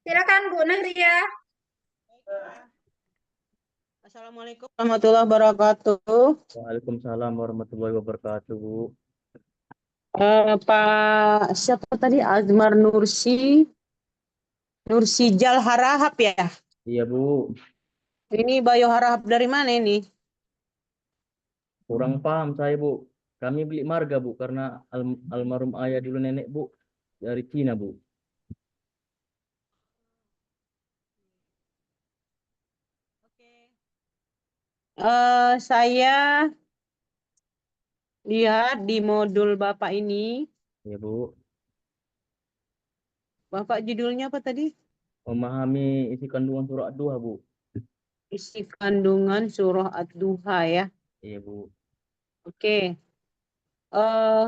Silakan Bu Nahria. Assalamualaikum warahmatullahi wabarakatuh. Waalaikumsalam warahmatullahi wabarakatuh, Bu. Pak siapa tadi? Azmar Nursijal Harahap ya? Iya, Bu. Ini Bayo Harahap dari mana ini? Kurang paham saya, Bu. Kami beli marga, Bu, karena almarhum ayah dulu nenek, Bu, dari Cina, Bu. Saya lihat di modul Bapak ini, Iya, Bu. Bapak judulnya apa tadi? Memahami isi kandungan surah Ad-Duha, Bu. Isi kandungan surah Ad-Duha ya. Iya, Bu. Oke. Eh,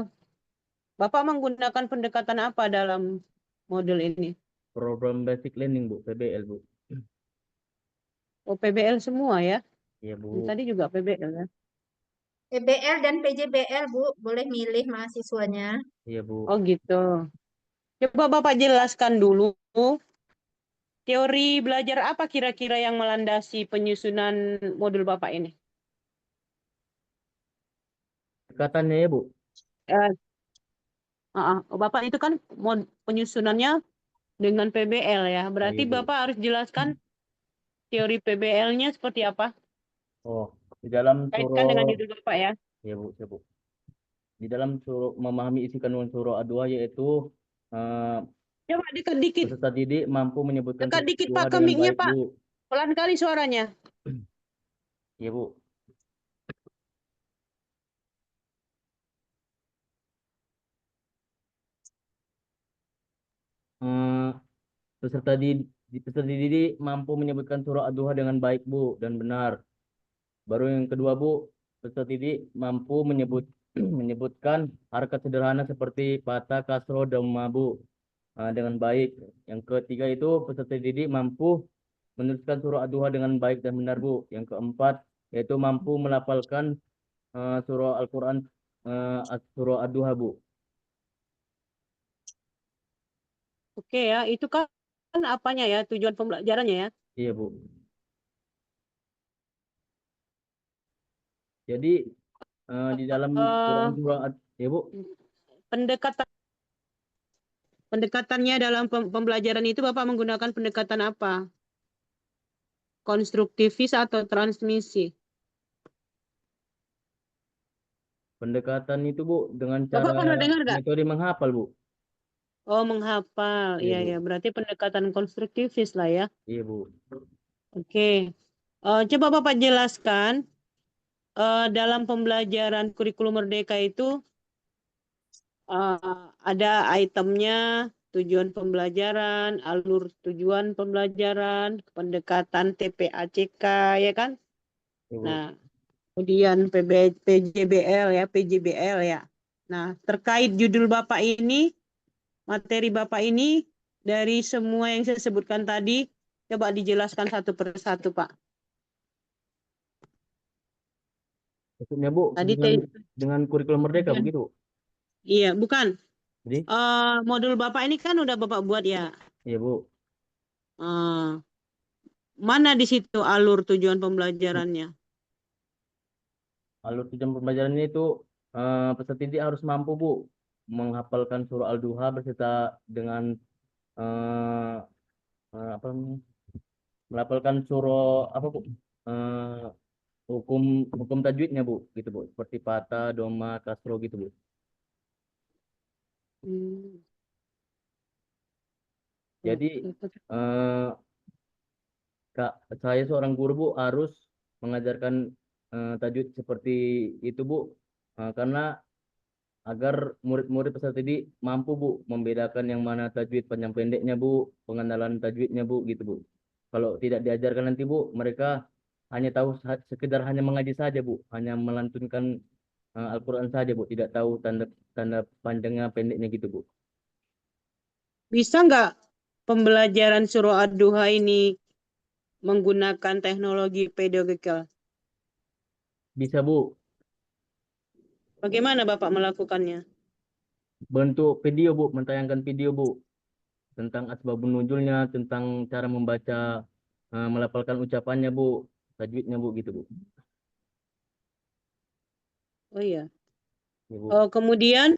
Bapak menggunakan pendekatan apa dalam modul ini? Program Basic Learning, Bu, PBL, Bu. Oh, PBL semua ya? Iya, Bu. Tadi juga PBL ya? PBL dan PJBL Bu, boleh milih mahasiswanya. Iya, Bu. Oh gitu. Coba Bapak jelaskan dulu teori belajar apa kira-kira yang melandasi penyusunan modul Bapak ini? Katanya ya, Bu. Eh, Bapak itu kan penyusunannya dengan PBL ya. Oh, Berarti iya, Bu. Bapak harus jelaskan teori PBL-nya seperti apa? Oh, di dalam Kaitkan dengan surah, judul Bapak ya. iya, Bu, iya, Bu. Di dalam surah memahami isi kandungan surah Ad-Duha yaitu eh, Coba dekat dikit. peserta didik mampu menyebutkan Dekat surah dikit Ad-Duha Pak ke dengan mic-nya baik, Pak. Bu. Pelan kali suaranya. Iya, Bu. Eh, peserta didik mampu menyebutkan surah Ad-Duha dengan baik, Bu, dan benar. Baru yang kedua, Bu, peserta didik mampu menyebutkan harakat sederhana seperti patah, kasro, dhamma, Bu, dengan baik. Yang ketiga itu peserta didik mampu menuliskan surah Ad-Duha dengan baik dan benar, Bu. Yang keempat yaitu mampu melafalkan surah Al-Quran, surah Ad-Duha, Bu. Oke ya, itu kan apanya ya, tujuan pembelajarannya ya. Iya, Bu. Jadi di dalam Eh, surah ya, Bu. pendekatan pendekatannya dalam pembelajaran itu Bapak menggunakan pendekatan apa? Konstruktivis atau transmisi? Pendekatan itu, Bu, dengan Bapak cara pernah dengar nggak? metode menghafal, Bu. Oh, menghafal. Iya, Iya, Bu. ya. Berarti pendekatan konstruktivis lah ya. Iya, Bu. Oke. Coba Bapak jelaskan dalam pembelajaran kurikulum Merdeka itu ada itemnya, tujuan pembelajaran, alur tujuan pembelajaran, pendekatan TPACK, ya kan? Iya, Bu. Nah, kemudian PJBL ya, PJBL ya. Nah, terkait judul Bapak ini, materi Bapak ini dari semua yang saya sebutkan tadi, coba dijelaskan satu persatu, Pak. Maksudnya, Bu, Tadi dengan kurikulum Merdeka tujuan. begitu. Iya, bukan. Jadi, Modul Bapak ini kan udah Bapak buat ya. iya, Bu. Eh, Mana di situ alur tujuan pembelajarannya? Alur tujuan pembelajarannya itu peserta didik harus mampu, Bu, menghafalkan surah Al-Duha beserta dengan eh, apa namanya? Melafalkan surah apa, Bu? Eh, hukum hukum tajwidnya, Bu, gitu, Bu. Seperti patah, doma, kasro gitu, Bu. Hmm. Jadi eh, Kak, saya seorang guru, Bu, harus mengajarkan tajwid seperti itu, Bu. Karena agar murid-murid peserta didik mampu, Bu, membedakan yang mana tajwid panjang pendeknya, Bu, pengenalan tajwidnya, Bu, gitu, Bu. Kalau tidak diajarkan nanti, Bu, mereka hanya tahu sekedar hanya mengaji saja, Bu, hanya melantunkan Al-Quran saja, Bu, tidak tahu tanda tanda panjangnya pendeknya gitu, Bu. Bisa nggak pembelajaran surah Ad-Duha ini menggunakan teknologi pedagogikal? Bisa, Bu. Bagaimana Bapak melakukannya? bentuk video Bu, mentayangkan video Bu tentang asbabun nuzulnya, tentang cara membaca, melafalkan ucapannya Bu, tajwidnya Bu gitu Bu. Oh iya. Ya, Bu. Oh, kemudian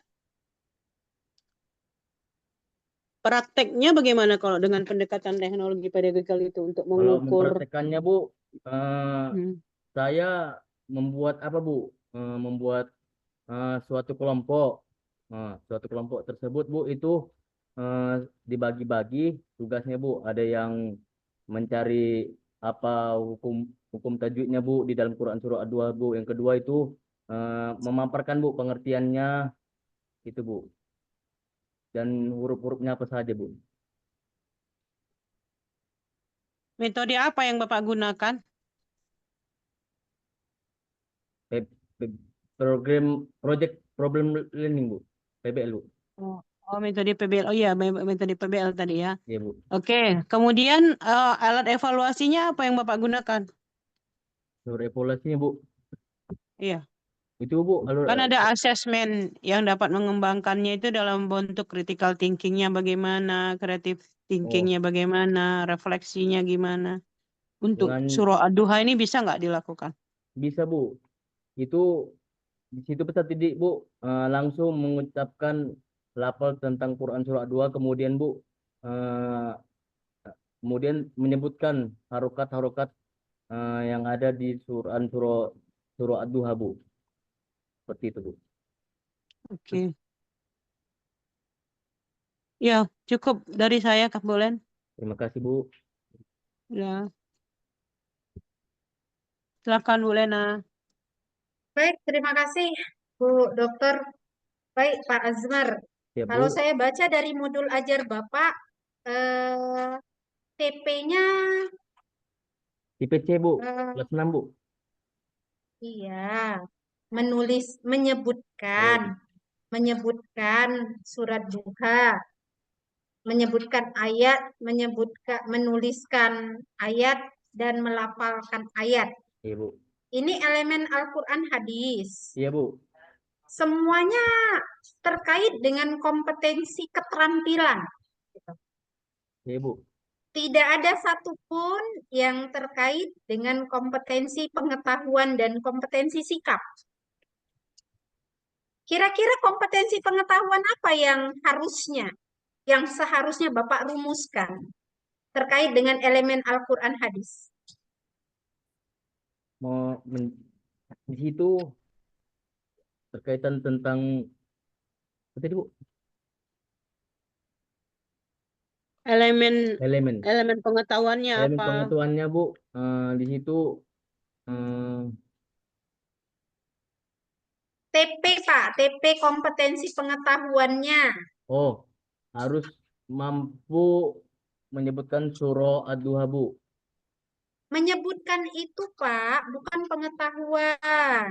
prakteknya bagaimana kalau dengan pendekatan teknologi pedagogikal itu untuk Kalau mengukur? mempraktekannya Bu, eh, Hmm. saya membuat apa Bu? Membuat suatu kelompok. Suatu kelompok tersebut Bu itu eh, dibagi-bagi tugasnya Bu. Ada yang mencari apa hukum hukum tajwidnya Bu di dalam Quran surah Ad-Duha Bu. Yang kedua itu memaparkan Bu pengertiannya itu Bu. Dan huruf-hurufnya apa saja Bu. Metode apa yang Bapak gunakan? P- P- Program Project Problem Learning Bu. PBL Bu. Oh, oh, metode PBL. Oh iya, metode PBL tadi ya. Iya Bu. Oke, kemudian alat evaluasinya apa yang Bapak gunakan? Suruh evaluasinya Bu. Iya, Itu Bu, alur kan ada asesmen yang dapat mengembangkannya itu dalam bentuk critical thinking-nya bagaimana, creative oh, thinking-nya bagaimana, refleksinya gimana. Untuk dengan surah Ad-Duha ini bisa nggak dilakukan? bisa Bu. Itu di situ pesan didik Bu, langsung mengucapkan lafal tentang Quran surah 2, kemudian Bu eh, kemudian menyebutkan harokat-harokat yang ada di surah surah Ad-Duha Bu. Seperti itu Bu. Oke. Ya, cukup dari saya, Kak Bolen. Terima kasih Bu. Ya, silakan Bu Lena. Baik, terima kasih Bu Dokter. Baik, Pak Azmar. Ya Kalau Bu. saya baca dari modul ajar Bapak, TP-nya IPC Bu, eh, kelas 6 Bu. iya, menulis, menyebutkan, Oh, menyebutkan surat duha, menyebutkan ayat, menyebutkan, menuliskan ayat dan melafalkan ayat. iya Bu. Ini elemen Al-Quran hadis. Iya Bu. Semuanya terkait dengan kompetensi keterampilan. Iya Bu. Tidak ada satupun yang terkait dengan kompetensi pengetahuan dan kompetensi sikap. Kira-kira kompetensi pengetahuan apa yang seharusnya Bapak rumuskan terkait dengan elemen Al-Quran hadis? Mau di situ berkaitan tentang apa tadi Bu? Elemen Elemen. elemen pengetahuannya Elemen apa? pengetahuannya Bu, di situ eh, TP, Pak, TP kompetensi pengetahuannya. oh harus mampu menyebutkan surah Ad-Duha Bu. Menyebutkan itu, Pak, bukan pengetahuan.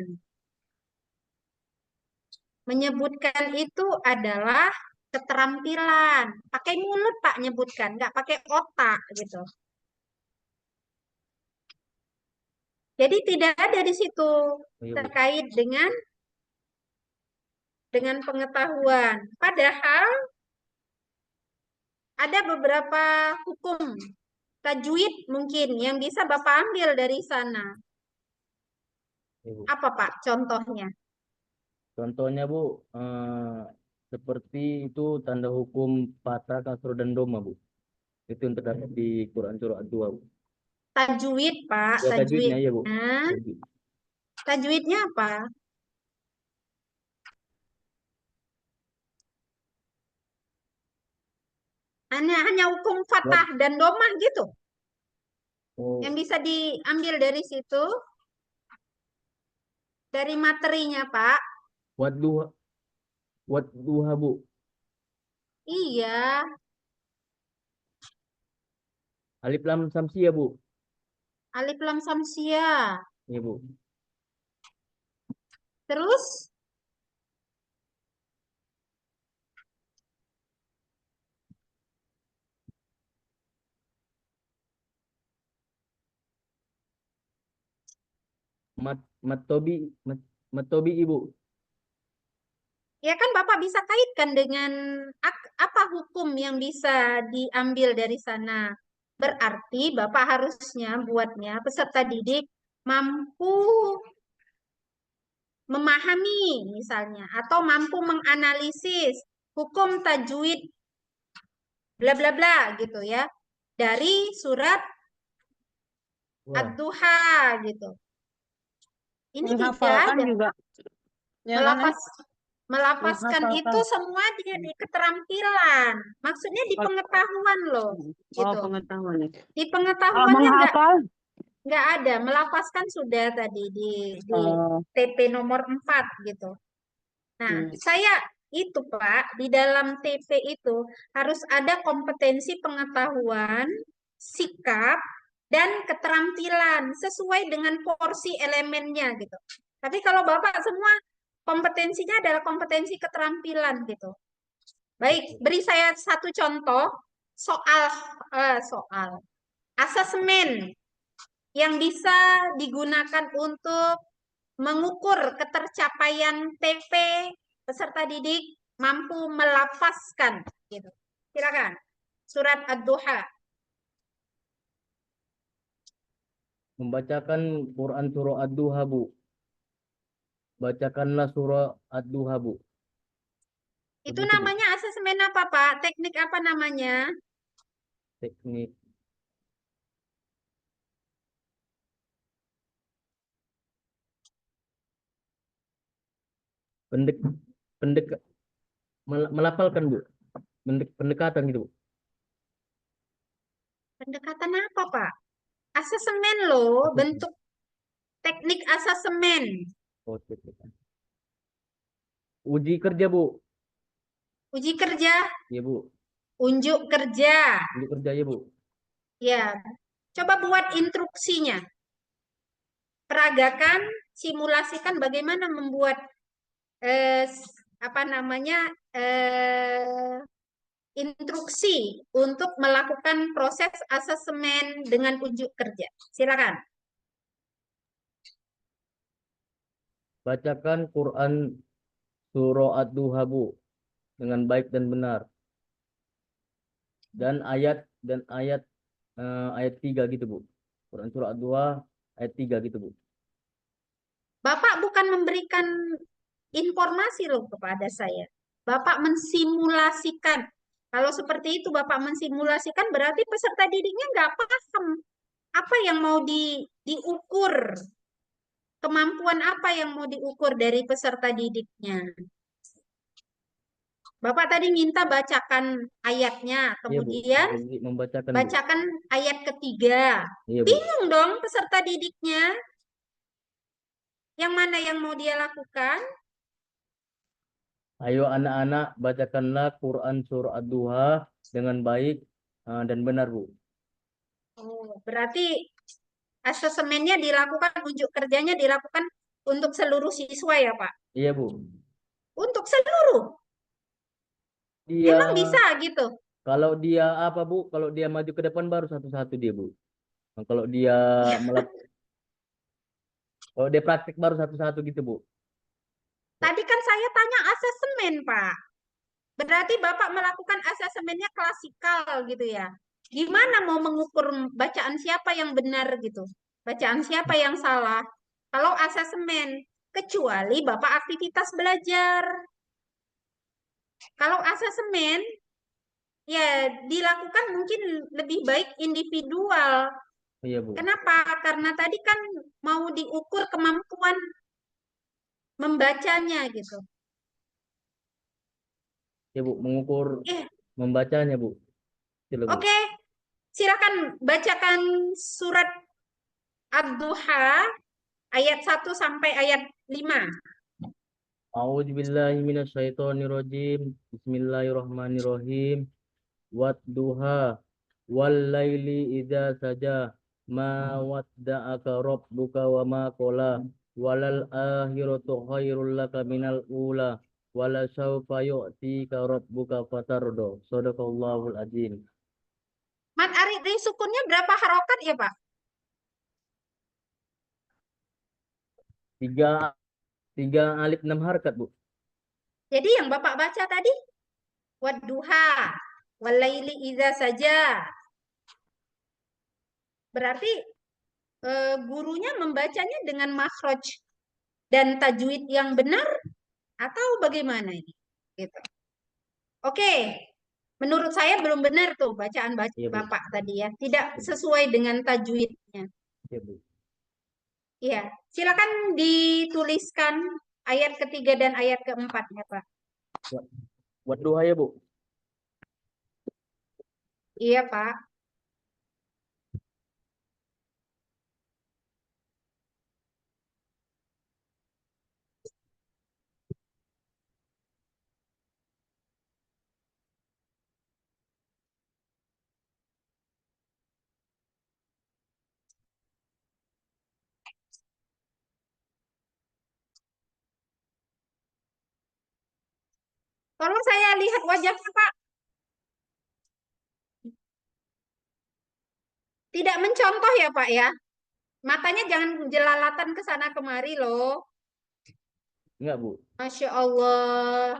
Menyebutkan itu adalah keterampilan. Pakai mulut, Pak, nyebutkan, nggak pakai otak gitu. Jadi tidak ada di situ Oh, iya Bu. terkait dengan pengetahuan. Padahal ada beberapa hukum tajwid mungkin yang bisa Bapak ambil dari sana. Iya, Bu. Apa, Pak, contohnya? Contohnya Bu, seperti itu tanda hukum patah, kasro dan doma Bu. Itu yang terdapat di Quran surah Ad-Duha Bu. Tajwid, Pak, Ya tajwidnya ya Bu. tajwidnya. Tajwid. Tajwidnya apa? Hanya hukum Wat, fathah dan domah gitu. Yang oh, bisa diambil dari situ, dari materinya, Pak. Wadduha, Wadduha Bu. Iya, Alif lam samsia Bu. alif lam samsia. Iya Bu. Terus Mat, matobi, mat, matobi Ibu. Ya kan Bapak bisa kaitkan dengan apa hukum yang bisa diambil dari sana. Berarti Bapak harusnya buatnya peserta didik mampu memahami misalnya atau mampu menganalisis hukum tajwid bla bla bla gitu ya dari surat Wah, Ad-Duha gitu. Ini tidak Menghafalkan ada. juga, ya kan? Melapas, melapaskan itu Menghafalkan. semua di keterampilan. Maksudnya di pengetahuan loh, Oh, gitu. pengetahuan. Di Kalau pengetahuannya menghafal, nggak ada. Melapaskan sudah tadi di oh, TP nomor 4 gitu. Nah, hmm. saya itu Pak, di dalam TP itu harus ada kompetensi pengetahuan, sikap, dan keterampilan sesuai dengan porsi elemennya gitu. Tapi kalau Bapak semua kompetensinya adalah kompetensi keterampilan gitu. Baik, beri saya satu contoh soal soal asesmen yang bisa digunakan untuk mengukur ketercapaian TP peserta didik mampu melafazkan gitu. Silakan. Surat Ad-Duha. membacakan Quran surah Ad-Duha, Bu. Bacakanlah surah Ad-Duha, Bu. Itu Begitu, Bu. namanya asesmen apa, Pak? Teknik apa namanya? Teknik pendek pendek melafalkan, Bu. Pendekatan gitu, Bu. Pendekatan apa, Pak? Asesmen loh, Asesmen. bentuk teknik asesmen. Oh, teknik. Uji kerja, Bu. Uji kerja, Iya, Bu. unjuk kerja. Uji kerja ya, Bu. Ya, coba buat instruksinya. Peragakan, simulasikan bagaimana membuat eh, apa namanya instruksi untuk melakukan proses asesmen dengan unjuk kerja. Silakan. Bacakan Quran surah Ad-Duha, Bu, dengan baik dan benar. Dan ayat 3 gitu, Bu. Quran surah Ad-Duha ayat 3 gitu, Bu. Bapak bukan memberikan informasi loh kepada saya. Bapak mensimulasikan. Kalau seperti itu Bapak mensimulasikan berarti peserta didiknya nggak paham apa yang mau diukur. Kemampuan apa yang mau diukur dari peserta didiknya. Bapak tadi minta bacakan ayatnya, Iya, Bu. kemudian Membacakan, Bu. bacakan ayat ketiga. Iya, Bu. Bingung dong peserta didiknya, yang mana yang mau dia lakukan? Ayo anak-anak, bacakanlah Quran surah Ad-Duha dengan baik dan benar, Bu. Oh, berarti asesmennya dilakukan, unjuk kerjanya dilakukan untuk seluruh siswa ya, Pak? Iya, Bu. Untuk seluruh. Dia Emang bisa gitu? Kalau dia apa, Bu? Kalau dia maju ke depan baru satu-satu dia, Bu. Nah, Ya. kalau dia praktik baru satu-satu gitu, Bu. Tadi kan saya tanya asesmen, Pak. Berarti Bapak melakukan asesmennya klasikal gitu ya. Gimana mau mengukur bacaan siapa yang benar gitu? Bacaan siapa yang salah? Kalau asesmen, kecuali Bapak aktivitas belajar. Kalau asesmen, ya dilakukan mungkin lebih baik individual. Iya, Bu. Kenapa? Karena tadi kan mau diukur kemampuan membacanya gitu. Ya, Bu, mengukur Eh, membacanya, Bu. Sila, Bu. oke. Silakan bacakan surat Ad-Duha ayat 1 sampai ayat 5. A'udzubillahi minasyaitonirrajim. Bismillahirrahmanirrahim. Wadduha wal laili idza saja ma wadda'aka rabbuka wa ma qala walal akhiratu khairul laka minal ula wala sawfa yu'tika rabbuka fatardo. Shadaqallahul azim. Mat Arid sukunnya berapa harokat ya Pak? Tiga tiga alif 6 harkat, Bu. Jadi yang Bapak baca tadi, wadduha, walaili idza saja. Berarti gurunya membacanya dengan makhraj dan tajwid yang benar atau bagaimana ini? Gitu. Oke, menurut saya belum benar tuh bacaan Iya, Bu. Bapak tadi ya. Tidak sesuai dengan tajwidnya. Iya, Bu. Iya, silakan dituliskan ayat ketiga dan ayat keempat ya Pak. Wadduha ya, Bu. Iya Pak. Tolong saya lihat wajahnya Pak. Tidak mencontoh ya Pak ya. Matanya jangan jelalatan ke sana kemari loh. Enggak, Bu. Masya Allah.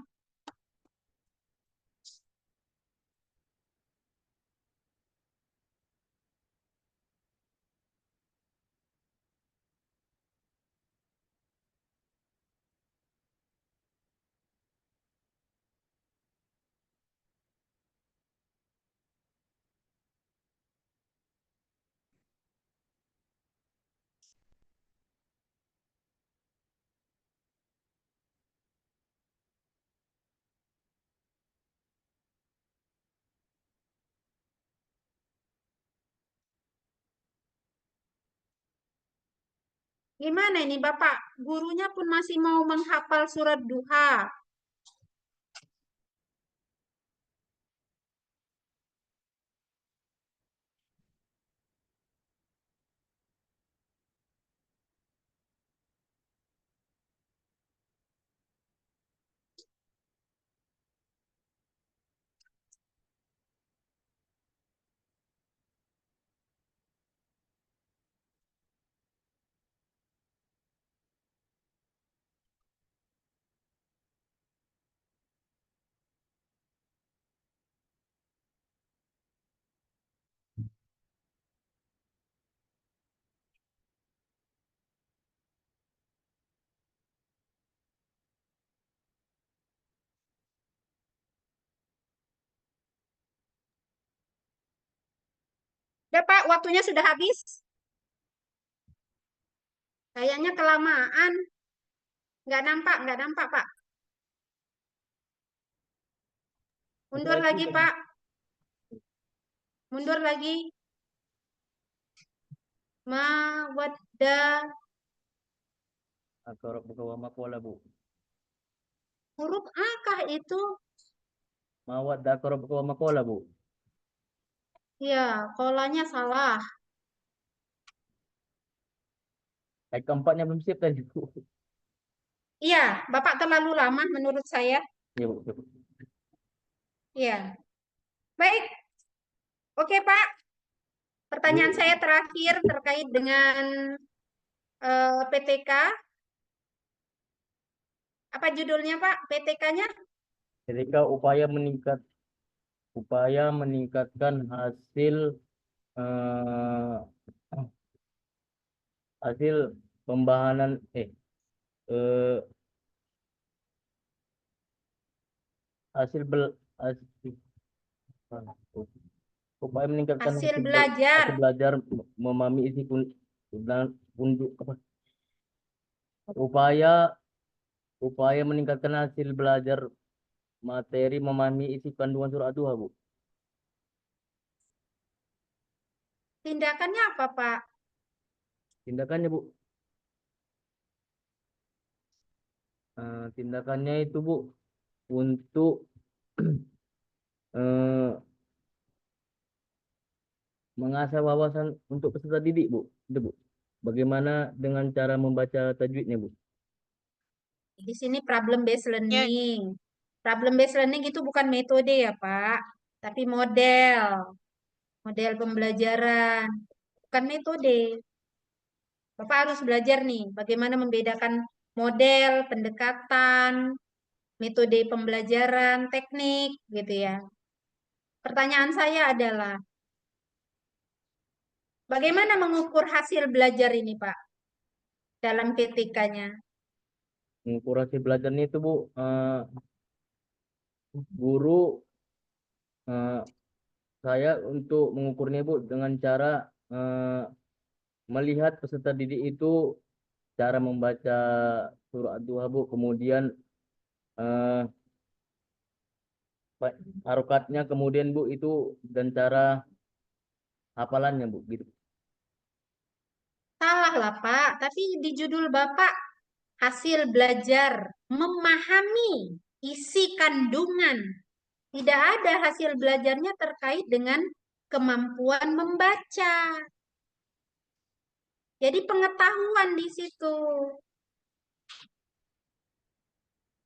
Gimana ini Bapak? Gurunya pun masih mau menghafal surat duha. Udah Pak, waktunya sudah habis. Kayaknya kelamaan. Nggak nampak Pak. Mundur Saya lagi sudah Pak. Mundur lagi. Mawadda. akar buka makola, Bu. Huruf A kah itu? Mawadda akar buka makola, Bu. Ya, kolanya salah. Ayat keempatnya belum siap tadi, Bu. Iya, Bapak terlalu lama menurut saya. Iya, Bu. Iya, Bu. Iya. Baik, oke Pak. Pertanyaan Bu, saya terakhir terkait dengan PTK. Apa judulnya Pak? PTK-nya? ketika upaya meningkatkan eh, hasil pembahanan eh, hasil bel, hasil, upaya meningkatkan Hasil belajar. hasil belajar memahami isi dan apa upaya upaya meningkatkan hasil belajar materi memahami isi kandungan surat Duha, Bu. Tindakannya apa Pak? Tindakannya, Bu. Tindakannya itu, Bu, untuk eh, mengasah wawasan untuk peserta didik, Bu. Itu, Bu. Bagaimana dengan cara membaca tajwidnya, Bu? Di sini problem based Ya, learning. Problem based learning itu bukan metode ya Pak, tapi model. Model pembelajaran. Bukan metode. Bapak harus belajar nih bagaimana membedakan model, pendekatan, metode pembelajaran, teknik, gitu ya. Pertanyaan saya adalah, bagaimana mengukur hasil belajar ini, Pak, dalam PTK-nya? Mengukur hasil belajarnya itu Bu, guru eh, saya untuk mengukurnya Bu dengan cara melihat peserta didik itu cara membaca surah Ad-Duha Bu, kemudian eh, harokatnya, kemudian Bu itu dan cara hafalannya Bu gitu. Salah lah, Pak. Tapi di judul Bapak, hasil belajar memahami isi kandungan. Tidak ada hasil belajarnya terkait dengan kemampuan membaca. Jadi pengetahuan di situ.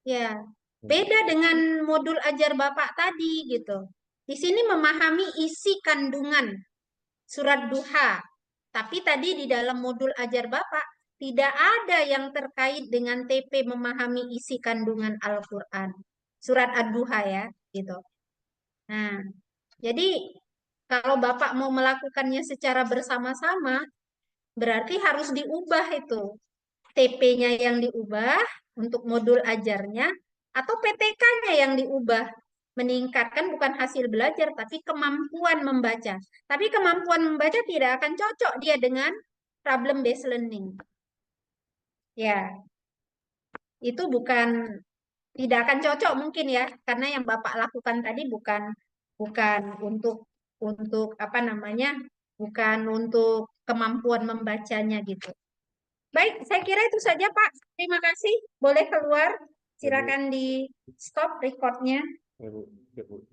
Ya, beda dengan modul ajar Bapak tadi gitu. Di sini memahami isi kandungan surat duha. Tapi tadi di dalam modul ajar Bapak tidak ada yang terkait dengan TP memahami isi kandungan Al-Qur'an. Surat Ad-Duha ya, gitu. Nah, jadi kalau Bapak mau melakukannya secara bersama-sama, berarti harus diubah itu. TP-nya yang diubah untuk modul ajarnya, atau PTK-nya yang diubah. Meningkatkan bukan hasil belajar, tapi kemampuan membaca. Tapi kemampuan membaca tidak akan cocok dia dengan problem based learning. Ya, itu tidak akan cocok mungkin ya, karena yang Bapak lakukan tadi bukan bukan untuk apa namanya? Bukan untuk kemampuan membacanya gitu. Baik, saya kira itu saja, Pak. Terima kasih. Boleh keluar. Ya Bu, Silakan di stop recordnya. ya Bu, ya Bu.